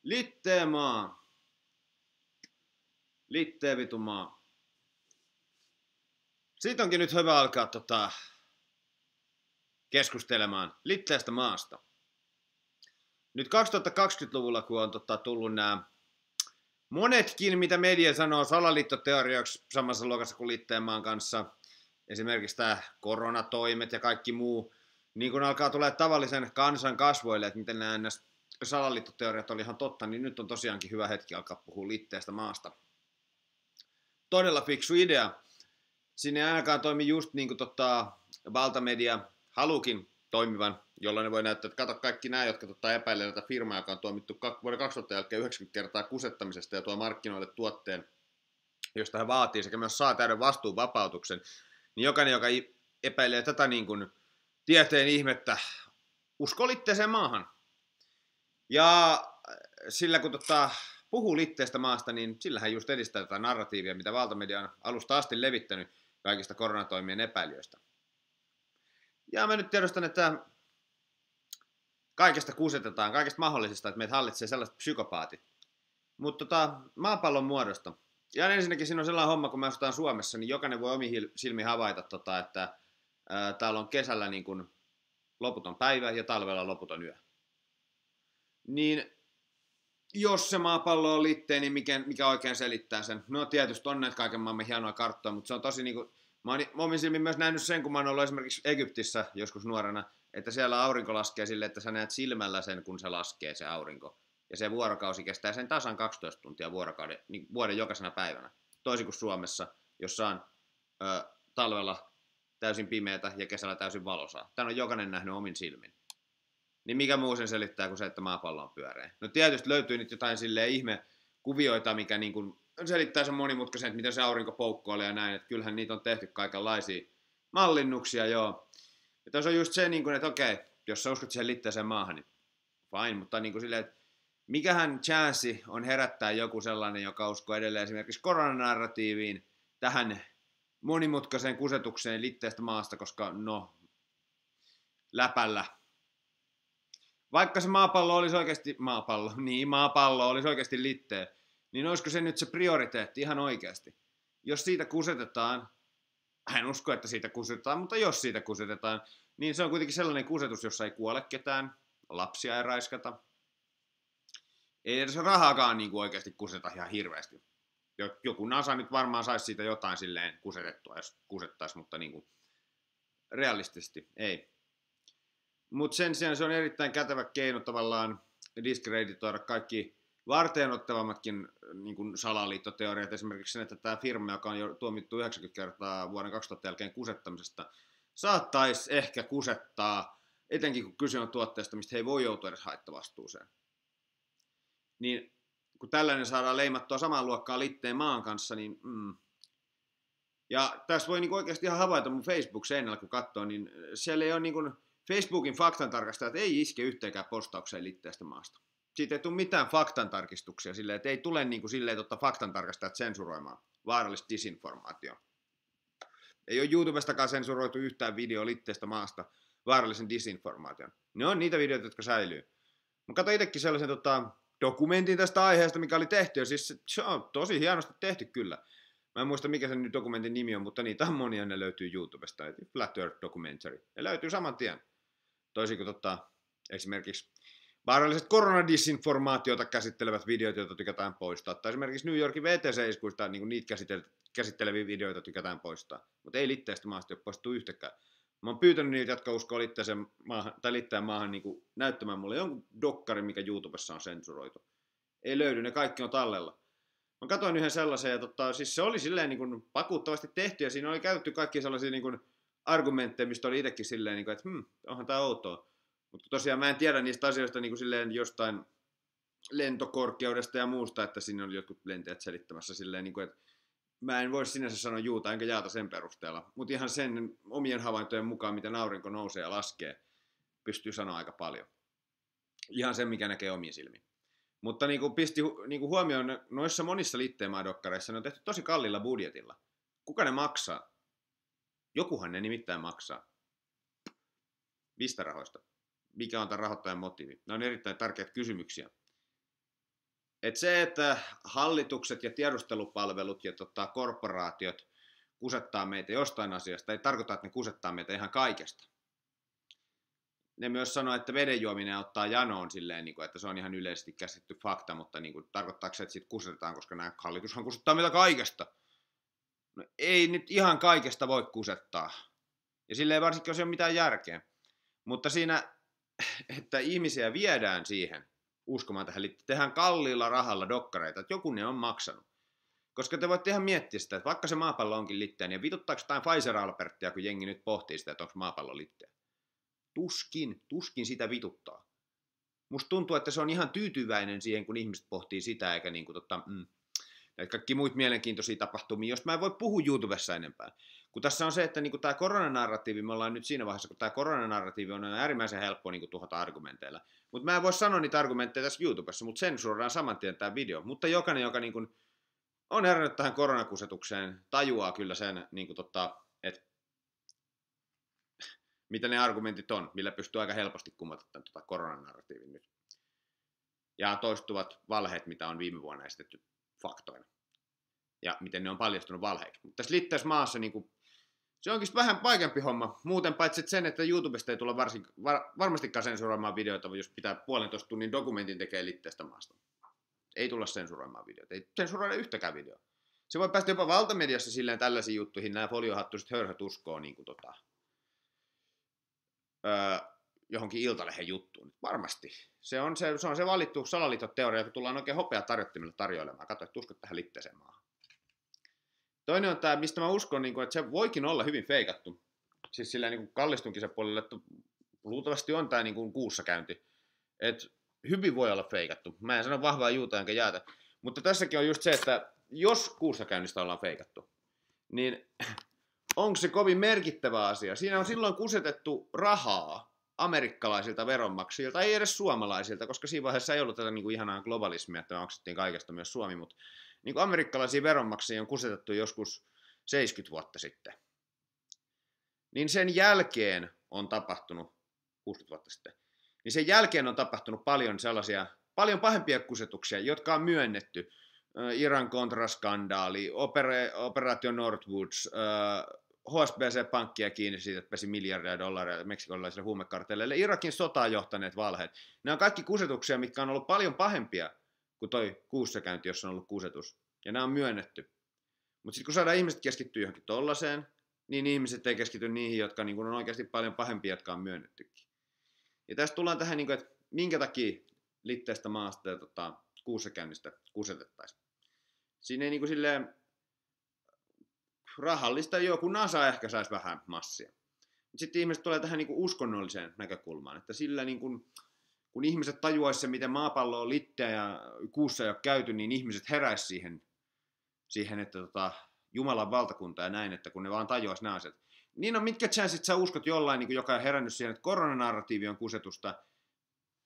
Litteä maa. Litteä vitu maa. Siitä onkin nyt hyvä alkaa keskustelemaan litteästä maasta. Nyt 2020-luvulla, kun on tullut nämä monetkin, mitä media sanoo salaliittoteorioiksi samassa luokassa kuin litteän maan kanssa, esimerkiksi tämä koronatoimet ja kaikki muu, niin kun alkaa tulla tavallisen kansan kasvoille, että miten nämä salaliittoteoriat oli ihan totta, niin nyt on tosiaankin hyvä hetki alkaa puhua litteästä maasta. Todella fiksu idea. Sinne ei ainakaan toimi just niin kuin valtamedia halukin toimivan, jolloin ne voi näyttää, että kato kaikki nämä, jotka epäilee tätä firmaa, joka on tuomittu vuoden 2000 jälkeen 90 kertaa kusettamisesta ja tuo markkinoille tuotteen, josta hän vaatii sekä myös saa täyden vastuunvapautuksen, niin jokainen, joka epäilee tätä niin kuin tieteen ihmettä, usko litteeseen maahan. Ja sillä kun puhuu litteestä maasta, niin sillähän just edistää tätä narratiivia, mitä valtamedia on alusta asti levittänyt kaikista koronatoimien epäilijöistä. Ja mä nyt tiedostan, että kaikesta kusetetaan, kaikesta mahdollisesta, että meitä hallitsee sellaiset psykopaatit. Mutta maapallon muodosta. Ja ensinnäkin siinä on sellainen homma, kun me asutaan Suomessa, niin jokainen voi omiin silmiin havaita, että täällä on kesällä niin kuin loputon päivä ja talvella loputon yö. Niin jos se maapallo on litteä, niin mikä oikein selittää sen? No tietysti on näitä kaiken maailman hienoa karttoja, mutta se on tosi niinku, mä oon omin silmin myös nähnyt sen, kun mä oon ollut esimerkiksi Egyptissä joskus nuorena, että siellä aurinko laskee sille, että sä näet silmällä sen, kun se laskee se aurinko. Ja se vuorokausi kestää sen tasan 12 tuntia vuoden jokaisena päivänä. Toisin kuin Suomessa, jossa on talvella täysin pimeätä ja kesällä täysin valosaa. Tän on jokainen nähnyt omin silmin. Niin mikä muu sen selittää kuin se, että maapallo on pyöreä? No tietysti löytyy nyt jotain silleen ihme kuvioita, mikä niin kuin selittää sen monimutkaisen, että miten se aurinko poukkoilee ja näin. Että kyllähän niitä on tehty kaikenlaisia mallinnuksia, joo. Ja tässä on just se, niin kuin, että okei, jos sä uskot siihen litteeseen maahan, niin fine. Mutta niin kuin silleen, että mikähän chanssi on herättää joku sellainen, joka uskoo edelleen esimerkiksi koronanarratiiviin, tähän monimutkaiseen kusetukseen litteestä maasta, koska no, läpällä. Vaikka se maapallo olisi oikeasti litteä, niin olisiko se nyt se prioriteetti ihan oikeasti? Jos siitä kusetetaan, en usko, että siitä kusetetaan, mutta jos siitä kusetetaan, niin se on kuitenkin sellainen kusetus, jossa ei kuole ketään, lapsia ei raiskata. Ei edes rahaakaan niin kuin oikeasti kuseta ihan hirveästi. Joku NASA nyt varmaan saisi siitä jotain silleen kusetettua, jos kusettaisi, mutta niin kuin realistisesti ei. Mutta sen sijaan se on erittäin kätevä keino tavallaan diskreditoida kaikki varteenottavammatkin niin kuin salaliittoteoriat. Esimerkiksi sen, että tämä firma, joka on jo tuomittu 90 kertaa vuoden 2000 jälkeen kusettamisesta, saattaisi ehkä kusettaa, etenkin kun kyse on tuotteesta, mistä he ei voi joutua edes haittavastuuseen. Niin kun tällainen saadaan leimattua samaan luokkaan litteen maan kanssa, niin Ja tässä voi niinku oikeasti ihan havaita mun Facebook-seinällä, kun katsoo, niin siellä ei ole niinku Facebookin faktantarkastajat ei iske yhteenkään postaukseen litteestä maasta. Siitä ei tule mitään faktantarkistuksia silleen, että ei tule niinku silleen faktantarkastajat sensuroimaan vaarallista disinformaatioa. Ei ole YouTubestakaan sensuroitu yhtään video litteestä maasta vaarallisen disinformaation. Ne on niitä videoita, jotka säilyy. Mä katsoin itsekin sellaisen dokumentin tästä aiheesta, mikä oli tehty, ja siis se on tosi hienosti tehty kyllä. Mä en muista mikä sen nyt dokumentin nimi on, mutta niitä on monia, ne löytyy YouTubesta, Flat Earth Documentary. Ne löytyy saman tien. Toisin kuin esimerkiksi vaaralliset koronadisinformaatiota käsittelevät videot, joita tykätään poistaa. Tai esimerkiksi New Yorkin VTC-iskuista niin niitä käsitteleviä videoita tykätään poistaa. Mutta ei litteestä maasta ole poistettu yhtäkään. Mä oon pyytänyt niitä, jotka uskoo litteän maahan niin näyttämään mulle jonkun dokkarin, mikä YouTubessa on sensuroitu. Ei löydy, ne kaikki on tallella. Mä katsoin yhden sellaisen, ja siis se oli silleen niin kuin vakuuttavasti tehty, ja siinä oli käytetty kaikki sellaisia niin kuin argumentteja, mistä oli itsekin silleen, niin kuin, että onhan tää outoa. Mutta tosiaan mä en tiedä niistä asioista niin kuin silleen jostain lentokorkeudesta ja muusta, että siinä oli jotkut lentäjät selittämässä silleen, niin kuin, että mä en voi sinänsä sanoa juuta enkä jaata sen perusteella, mutta ihan sen omien havaintojen mukaan, miten aurinko nousee ja laskee, pystyy sanoa aika paljon. Ihan sen, mikä näkee omiin silmiin. Mutta pisti huomioon, noissa monissa litteemaa-dokkareissa ne on tehty tosi kallilla budjetilla. Kuka ne maksaa? Jokuhan ne nimittäin maksaa. Mistä rahoista? Mikä on tämän rahoittajan motiivi? Ne on erittäin tärkeitä kysymyksiä. että se, että hallitukset ja tiedustelupalvelut ja korporaatiot kusettaa meitä jostain asiasta, ei tarkoita, että ne kusettaa meitä ihan kaikesta. Ne myös sanoo, että veden juominen ottaa janoon silleen, että se on ihan yleisesti käsitetty fakta, mutta tarkoittaako se, että siitä kusetetaan, koska nämä hallitushan kusettaa meitä kaikesta. No, ei nyt ihan kaikesta voi kusettaa. Ja silleen varsinkin, jos ei ole mitään järkeä. Mutta siinä, että ihmisiä viedään siihen uskomaan tähän, tehdään kalliilla rahalla dokkareita, että joku ne on maksanut. Koska te voitte ihan miettiä sitä, että vaikka se maapallo onkin litteä, niin vituttaako jotain Pfizer-Albertia, kun jengi nyt pohtii sitä, että onko maapallo litteä. Tuskin sitä vituttaa. Musta tuntuu, että se on ihan tyytyväinen siihen, kun ihmiset pohtii sitä, eikä näitä kaikki muita mielenkiintoisia tapahtumia, joista mä en voi puhua YouTubessa enempää. Kun tässä on se, että tämä koronanarratiivi, me ollaan nyt siinä vaiheessa, kun tämä koronanarratiivi on äärimmäisen helppo tuhota argumenteilla. Mutta mä en voi sanoa niitä argumentteja tässä YouTubessa, mutta sensuroidaan saman tien tämä video. Mutta jokainen, joka on herännyt tähän koronakusetukseen, tajuaa kyllä sen, että mitä ne argumentit on, millä pystyy aika helposti kumota tämän koronanarratiivin nyt. Ja toistuvat valheet, mitä on viime vuonna esitetty faktoina. Ja miten ne on paljastunut valheiksi. Mutta tässä litteessä maassa se onkin vähän vaikeampi homma. Muuten paitsi sen, että YouTubesta ei tulla varmastikaan sensuroimaan videoita, jos pitää 1,5 tunnin dokumentin tekee litteestä maasta. Ei tulla sensuroimaan videoita. Ei sensuroida yhtäkään videoa. Se voi päästä jopa valtamediassa silleen tällaisiin juttuihin, nämä foliohattuiset hörhöt uskoo johonkin Iltalehden juttuun. Varmasti. Se on se valittu salaliittoteoria, kun tullaan oikein hopea tarjottimella tarjoilemaan. Katso, että uskot tähän litteeseen maahan. Toinen on tämä, mistä mä uskon, että se voikin olla hyvin feikattu. Siis sillä kallistunkin se puolelle, että luultavasti on tämä kuussakäynti. Että hyvin voi olla feikattu. Mä en sano vahvaa juuta enkä jäätä. Mutta tässäkin on just se, että jos kuussakäynnistä ollaan feikattu, niin onko se kovin merkittävä asia? Siinä on silloin kusetettu rahaa amerikkalaisilta veronmaksajilta, ei edes suomalaisilta, koska siinä vaiheessa ei ollut tätä ihanaa globalismia, että me maksettiin kaikesta myös Suomi, mutta amerikkalaisia veronmaksajia on kusetettu joskus 70 vuotta sitten. Niin sen jälkeen on tapahtunut, 60 vuotta sitten, niin sen jälkeen on tapahtunut paljon pahempia kusetuksia, jotka on myönnetty. Iran kontraskandaali, Operaatio Northwoods, HSBC-pankkia kiinni siitä, että pesi miljardia dollaria meksikolaisille huumekartelleille, Irakin sotaan johtaneet valheet. Ne on kaikki kusetuksia, mitkä on ollut paljon pahempia kuin toi kuussakäynti, jossa on ollut kusetus. Ja nämä on myönnetty. Mutta sitten kun saadaan ihmiset keskittyä johonkin tollaiseen, niin ihmiset ei keskity niihin, jotka on oikeasti paljon pahempia, jotka on myönnettykin. Ja tästä tullaan tähän, että minkä takia litteestä maasta ja kuussakäynnistä kusetettaisiin. Siinä ei silleen rahallista joku NASA ehkä saisi vähän massia. Sitten ihmiset tulee tähän uskonnolliseen näkökulmaan, että sillä kun ihmiset tajuaisivat miten maapallo on litteä ja kuussa ei ole käyty, niin ihmiset heräisi siihen että Jumalan valtakunta ja näin, että kun ne vaan tajuaisi nämä asiat. Niin on mitkä chanssit sä uskot jollain, joka on herännyt siihen, että koronanarratiivi on kusetusta,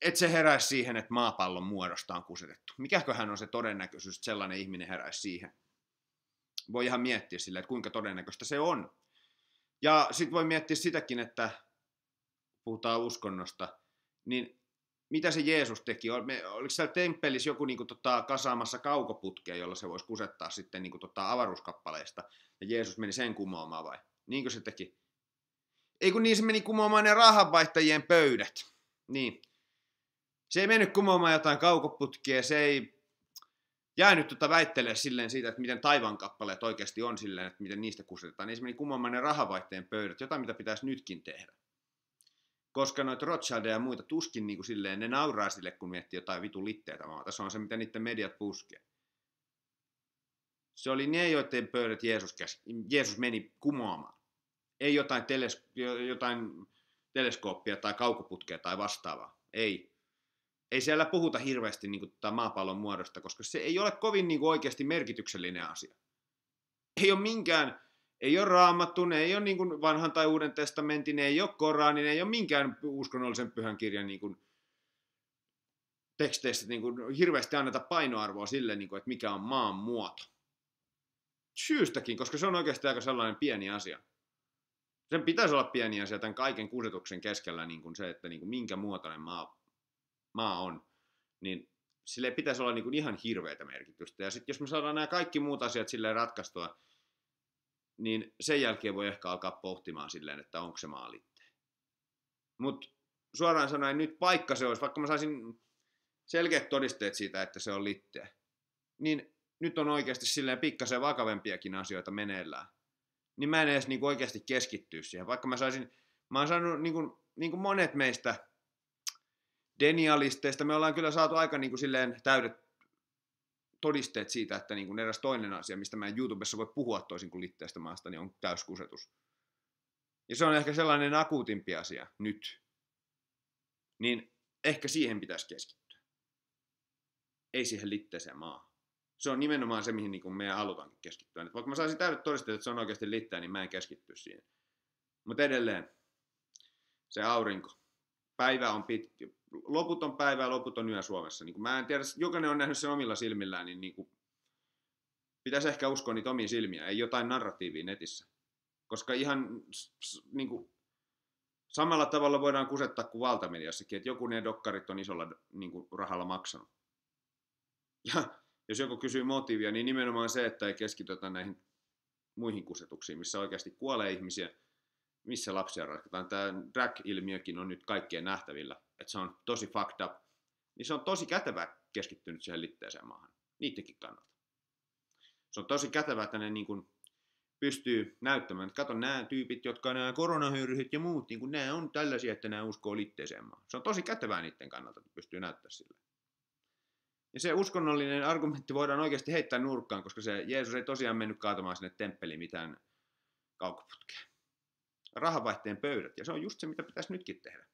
että se heräisi siihen, että maapallon muodosta on kusetettu. Mikäköhän on se todennäköisyys, että sellainen ihminen heräisi siihen? Voi ihan miettiä sillä, että kuinka todennäköistä se on. Ja sitten voi miettiä sitäkin, että puhutaan uskonnosta, niin mitä se Jeesus teki? Oliko siellä temppelissä joku kasaamassa kaukoputkea, jolla se voisi kusettaa sitten avaruuskappaleista, ja Jeesus meni sen kumoamaan vai? Niinkö se teki? Ei kun niin se meni kumoamaan ne rahanvaihtajien pöydät. Niin. Se ei mennyt kumoamaan jotain kaukoputkia, se ei jäänyt väittelee silleen siitä, että miten taivaankappaleet oikeasti on silleen, että miten niistä kusetetaan. Niin se meni kumoamaan ne rahanvaihtajien pöydät, jotain mitä pitäisi nytkin tehdä. Koska noita Rothschildeja ja muita tuskin silleen, ne nauraa sille, kun miettii jotain vitu litteitä maata. Se on se, mitä niiden mediat puskee. Se oli ne, joiden pöydät Jeesus meni kumoamaan. Ei jotain teleskooppia tai kaukoputkea tai vastaavaa. Ei siellä puhuta hirveästi maapallon muodosta, koska se ei ole kovin oikeasti merkityksellinen asia. Ei ole Raamattu, ei ole vanhan tai uuden testamentin, ei ole Koranin, ei ole minkään uskonnollisen pyhän kirjan teksteissä hirveästi anneta painoarvoa sille, että mikä on maan muoto. Syystäkin, koska se on oikeasti aika sellainen pieni asia. Sen pitäisi olla pieni asia tämän kaiken kusetuksen keskellä se, että minkä muotoinen maa on. Niin sille ei pitäisi olla niin kuin ihan hirveätä merkitystä. Ja sitten jos me saadaan nämä kaikki muut asiat silleen ratkaistua, niin sen jälkeen voi ehkä alkaa pohtimaan silleen, että onko se maa litteä. Mutta suoraan sanoen nyt paikka se olisi, vaikka mä saisin selkeät todisteet siitä, että se on litteä, niin nyt on oikeasti silleen pikkasen vakavempiakin asioita meneillään. Niin mä en edes niin kuin oikeasti keskittyä siihen. Vaikka mä oon saanut niin kuin monet meistä denialisteista, me ollaan kyllä saatu aika niin kuin silleen täydet todisteet siitä, että niin kuin eräs toinen asia, mistä mä en YouTubessa voi puhua toisin kuin litteästä maasta, niin on täyskusetus. Ja se on ehkä sellainen akuutimpi asia nyt. Niin ehkä siihen pitäisi keskittyä. Ei siihen litteeseen maahan. Se on nimenomaan se, mihin niin meidän halutaankin keskittyä. Et vaikka mä saisin täydet todisteet, että se on oikeasti litteä, niin mä en keskitty siihen. Mutta edelleen, se aurinko. Päivä on pitkä. Loputon päivä ja loputon yö Suomessa. Niin mä en tiedä, jokainen on nähnyt sen omilla silmillään, niin pitäisi ehkä uskoa niitä omia silmiä, ei jotain narratiivia netissä. Koska ihan niin kuin, samalla tavalla voidaan kusettaa kuin valtamediassakin, että joku ne dokkarit on isolla niin kuin, rahalla maksanut. Ja jos joku kysyy motiivia, niin nimenomaan se, että ei keskitytä näihin muihin kusetuksiin, missä oikeasti kuolee ihmisiä, missä lapsia ratkataan. Tämä drag-ilmiökin on nyt kaikkien nähtävillä, että se on tosi fucked up. Niin se on tosi kätevää keskittynyt siihen litteeseen maahan, niidenkin kannalta. Se on tosi kätevää, että ne niin kuin pystyy näyttämään, että kato nämä tyypit, jotka nämä koronahöyryhit ja muut, niin kuin nämä on tällaisia, että nämä uskoo litteeseen maahan. Se on tosi kätevää niiden kannalta, että pystyy näyttämään sille. Ja se uskonnollinen argumentti voidaan oikeasti heittää nurkkaan, koska se Jeesus ei tosiaan mennyt kaatamaan sinne temppeliin mitään kaukoputkea. Rahavaihteen pöydät, ja se on just se, mitä pitäisi nytkin tehdä.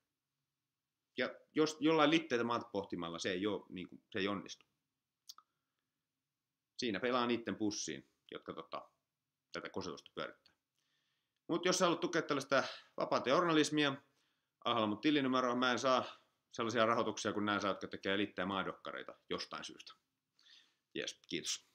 Ja jos jollain litteitä maata pohtimalla, se ei onnistu. Siinä pelaa niiden pussiin, jotka tätä kosetusta pyörittää. Mutta jos sä haluat tukea tällaista vapaata journalismia, alhaalla mun tilinumeroa, mä en saa sellaisia rahoituksia kuin nämä saa, jotka tekee litteä maadokkareita jostain syystä. Jes, kiitos.